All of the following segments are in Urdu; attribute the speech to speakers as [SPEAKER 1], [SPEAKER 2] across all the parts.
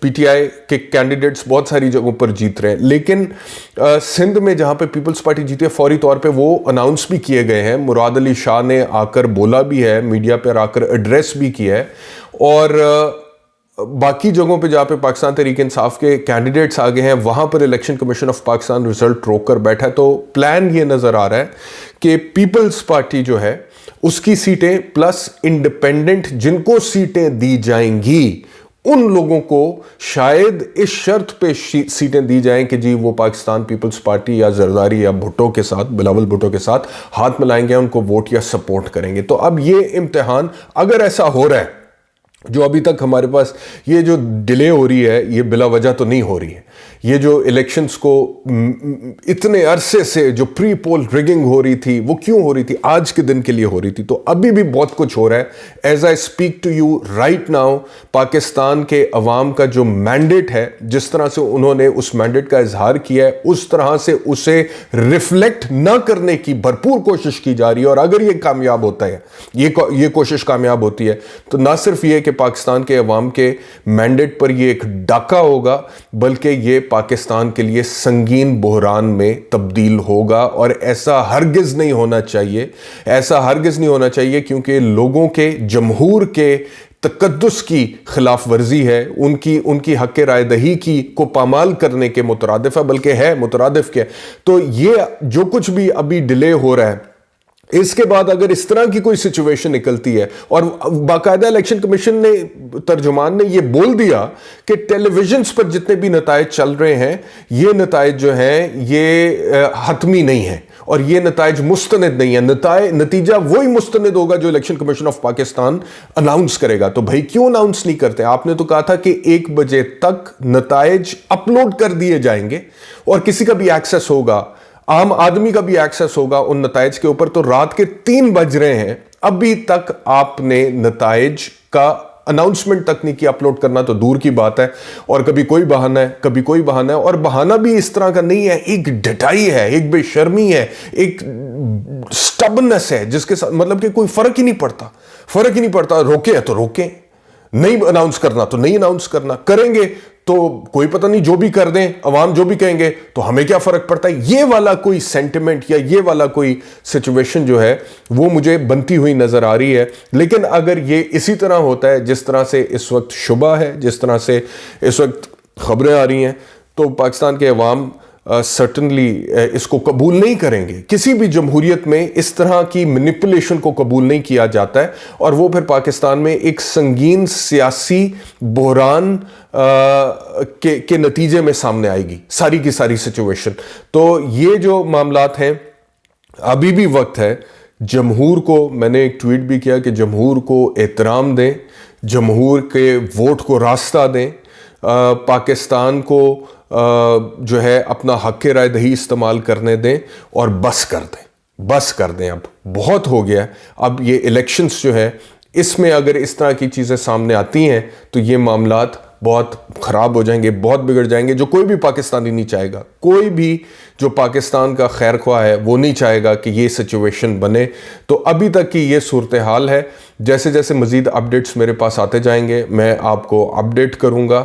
[SPEAKER 1] پی ٹی آئی کے کینڈیڈیٹس بہت ساری جگہوں پر جیت رہے ہیں، لیکن سندھ میں جہاں پہ پیپلز پارٹی جیتی ہے فوری طور پہ وہ اناؤنس بھی کیے گئے ہیں، مراد علی شاہ نے آ کر بولا بھی ہے، میڈیا پر آ کر ایڈریس بھی کیا ہے، اور باقی جگہوں پہ جہاں پہ پاکستان تحریک انصاف کے کینڈیڈیٹس آگے ہیں وہاں پر election commission of Pakistan result روک کر بیٹھا ہے۔ تو پلان یہ نظر آ رہا ہے کہ پیپلز پارٹی جو ہے اس کی سیٹیں پلس انڈیپینڈنٹ جن کو سیٹیں دی جائیں گی ان لوگوں کو شاید اس شرط پہ سیٹیں دی جائیں کہ جی وہ پاکستان پیپلز پارٹی یا زرداری یا بھٹو کے ساتھ، بلاول بھٹو کے ساتھ ہاتھ ملائیں گے، ان کو ووٹ یا سپورٹ کریں گے۔ تو اب یہ امتحان اگر ایسا ہو رہا ہے، جو ابھی تک ہمارے پاس یہ جو ڈیلے ہو رہی ہے یہ بلا وجہ تو نہیں ہو رہی ہے، یہ جو الیکشنز کو اتنے عرصے سے جو پری پول ریگنگ ہو رہی تھی وہ کیوں ہو رہی تھی؟ آج کے دن کے لیے ہو رہی تھی۔ تو ابھی بھی بہت کچھ ہو رہا ہے۔ As I speak to you right now, Pakistan کے عوام کا جو مینڈیٹ ہے، جس طرح سے انہوں نے اس مینڈیٹ کا اظہار کیا ہے اس طرح سے اسے ریفلیکٹ نہ کرنے کی بھرپور کوشش کی جا رہی ہے، اور اگر یہ کامیاب ہوتا ہے، یہ کوشش کامیاب ہوتی ہے تو نہ صرف یہ کہ پاکستان کے عوام کے مینڈیٹ پر یہ ایک ڈاکہ ہوگا، بلکہ یہ پاکستان کے لیے سنگین بحران میں تبدیل ہوگا، اور ایسا ہرگز نہیں ہونا چاہیے، ایسا ہرگز نہیں ہونا چاہیے، کیونکہ لوگوں کے، جمہور کے تقدس کی خلاف ورزی ہے، ان کی حق رائے دہی کی کو پامال کرنے کے مترادف ہے، بلکہ ہے مترادف کے۔ تو یہ جو کچھ بھی ابھی ڈیلے ہو رہا ہے، اس کے بعد اگر اس طرح کی کوئی سچویشن نکلتی ہے، اور باقاعدہ الیکشن کمیشن نے، ترجمان نے یہ بول دیا کہ ٹیلی ویژنز پر جتنے بھی نتائج چل رہے ہیں یہ نتائج جو ہیں یہ حتمی نہیں ہیں اور یہ نتائج مستند نہیں ہیں، نتیجہ وہی مستند ہوگا جو election commission of Pakistan announce کرے گا۔ تو بھائی کیوں اناؤنس نہیں کرتے؟ آپ نے تو کہا تھا کہ 1 بجے تک نتائج اپلوڈ کر دیے جائیں گے اور کسی کا بھی ایکسیس ہوگا، عام آدمی کا بھی ایکسیس ہوگا ان نتائج کے اوپر۔ تو رات کے 3 بج رہے ہیں، ابھی تک آپ نے نتائج کا اناؤنسمنٹ تک نہیں کیا، اپلوڈ کرنا تو دور کی بات ہے، اور کبھی کوئی بہانہ ہے، کبھی کوئی بہانہ ہے، اور بہانہ بھی اس طرح کا نہیں ہے، ایک ڈٹائی ہے، ایک بے شرمی ہے، ایک سٹبنس ہے جس کے ساتھ مطلب کہ کوئی فرق ہی نہیں پڑتا، روکے ہے تو روکیں، نہیں اناؤنس کرنا تو نہیں اناؤنس کرنا، کریں گے تو کوئی پتہ نہیں، جو بھی کر دیں، عوام جو بھی کہیں گے تو ہمیں کیا فرق پڑتا ہے۔ یہ والا کوئی سینٹیمنٹ یا یہ والا کوئی سچویشن جو ہے وہ مجھے بنتی ہوئی نظر آ رہی ہے۔ لیکن اگر یہ اسی طرح ہوتا ہے جس طرح سے اس وقت شبہ ہے، جس طرح سے اس وقت خبریں آ رہی ہیں، تو پاکستان کے عوام سرٹنلی اس کو قبول نہیں کریں گے۔ کسی بھی جمہوریت میں اس طرح کی مینیپولیشن کو قبول نہیں کیا جاتا ہے، اور وہ پھر پاکستان میں ایک سنگین سیاسی بحران کے نتیجے میں سامنے آئے گی ساری کی ساری سچویشن۔ تو یہ جو معاملات ہیں، ابھی بھی وقت ہے جمہور کو، میں نے ایک ٹویٹ بھی کیا کہ جمہور کو احترام دیں، جمہور کے ووٹ کو راستہ دیں، پاکستان کو جو ہے اپنا حق رائے دہی استعمال کرنے دیں، اور بس کر دیں، اب بہت ہو گیا۔ اب یہ الیکشنز جو ہے اس میں اگر اس طرح کی چیزیں سامنے آتی ہیں تو یہ معاملات بہت خراب ہو جائیں گے، بہت بگڑ جائیں گے، جو کوئی بھی پاکستانی نہیں چاہے گا، کوئی بھی جو پاکستان کا خیر خواہ ہے وہ نہیں چاہے گا کہ یہ سچویشن بنے۔ تو ابھی تک کی یہ صورتحال ہے، جیسے جیسے مزید اپڈیٹس میرے پاس آتے جائیں گے میں آپ کو اپڈیٹ کروں گا۔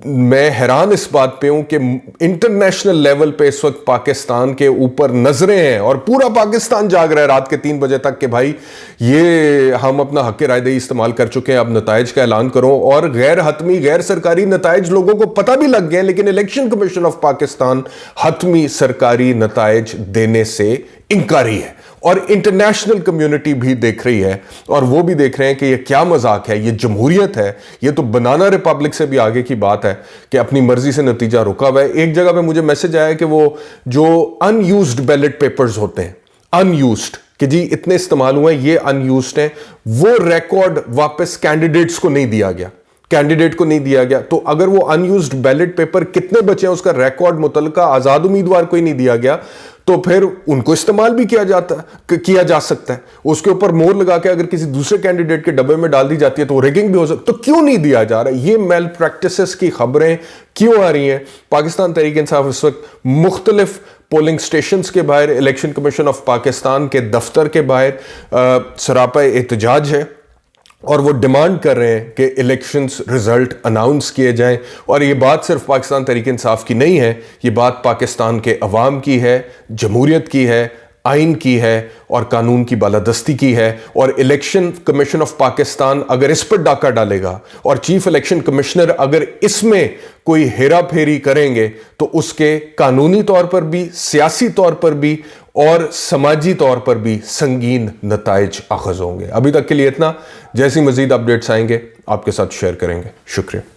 [SPEAKER 1] میں حیران اس بات پہ ہوں کہ انٹرنیشنل لیول پہ اس وقت پاکستان کے اوپر نظریں ہیں، اور پورا پاکستان جاگ رہا ہے رات کے 3 بجے تک کہ بھائی یہ ہم اپنا حق رائے دہی استعمال کر چکے ہیں، اب نتائج کا اعلان کرو۔ اور غیر حتمی، غیر سرکاری نتائج لوگوں کو پتہ بھی لگ گئے، لیکن الیکشن کمیشن آف پاکستان حتمی سرکاری نتائج دینے سے انکاری ہے، اور انٹرنیشنل کمیونٹی بھی دیکھ رہی ہے، اور وہ بھی دیکھ رہے ہیں کہ یہ کیا مذاق ہے، یہ جمہوریت ہے، یہ تو بنانا ریپبلک سے بھی آگے کی بات ہے کہ اپنی مرضی سے نتیجہ رکا ہوا ہے۔ ایک جگہ پہ مجھے میسج آیا کہ وہ جو ان یوزڈ بیلٹ پیپرز ہوتے ہیں، ان یوزڈ، کہ جی اتنے استعمال ہوئے ہیں، یہ ان یوزڈ ہیں، وہ ریکارڈ واپس کینڈیڈیٹس کو نہیں دیا گیا۔ تو اگر وہ ان یوزڈ بیلٹ پیپر کتنے بچے ہیں اس کا ریکارڈ متعلقہ آزاد امیدوار کو ہی نہیں دیا گیا، تو پھر ان کو استعمال بھی کیا جا سکتا ہے، اس کے اوپر مور لگا کے اگر کسی دوسرے کینڈیڈیٹ کے ڈبے میں ڈال دی جاتی ہے تو وہ ریگنگ بھی ہو سکتی ہے۔ تو کیوں نہیں دیا جا رہا؟ یہ میل پریکٹسز کی خبریں کیوں آ رہی ہیں؟ پاکستان تحریک انصاف اس وقت مختلف پولنگ سٹیشنز کے باہر، الیکشن کمیشن آف پاکستان کے دفتر کے باہر سراپا احتجاج ہے، اور وہ ڈیمانڈ کر رہے ہیں کہ الیکشنز رزلٹ اناؤنس کیے جائیں. اور یہ بات صرف پاکستان تحریک انصاف کی نہیں ہے، یہ بات پاکستان کے عوام کی ہے، جمہوریت کی ہے، آئین کی ہے اور قانون کی بالادستی کی ہے. اور الیکشن کمیشن آف پاکستان اگر اس پر ڈاکہ ڈالے گا اور چیف الیکشن کمشنر اگر اس میں کوئی ہیرا پھیری کریں گے تو اس کے قانونی طور پر بھی، سیاسی طور پر بھی اور سماجی طور پر بھی سنگین نتائج اخذ ہوں گے. ابھی تک کے لیے اتنا. جیسی مزید اپڈیٹس آئیں گے آپ کے ساتھ شیئر کریں گے. شکریہ.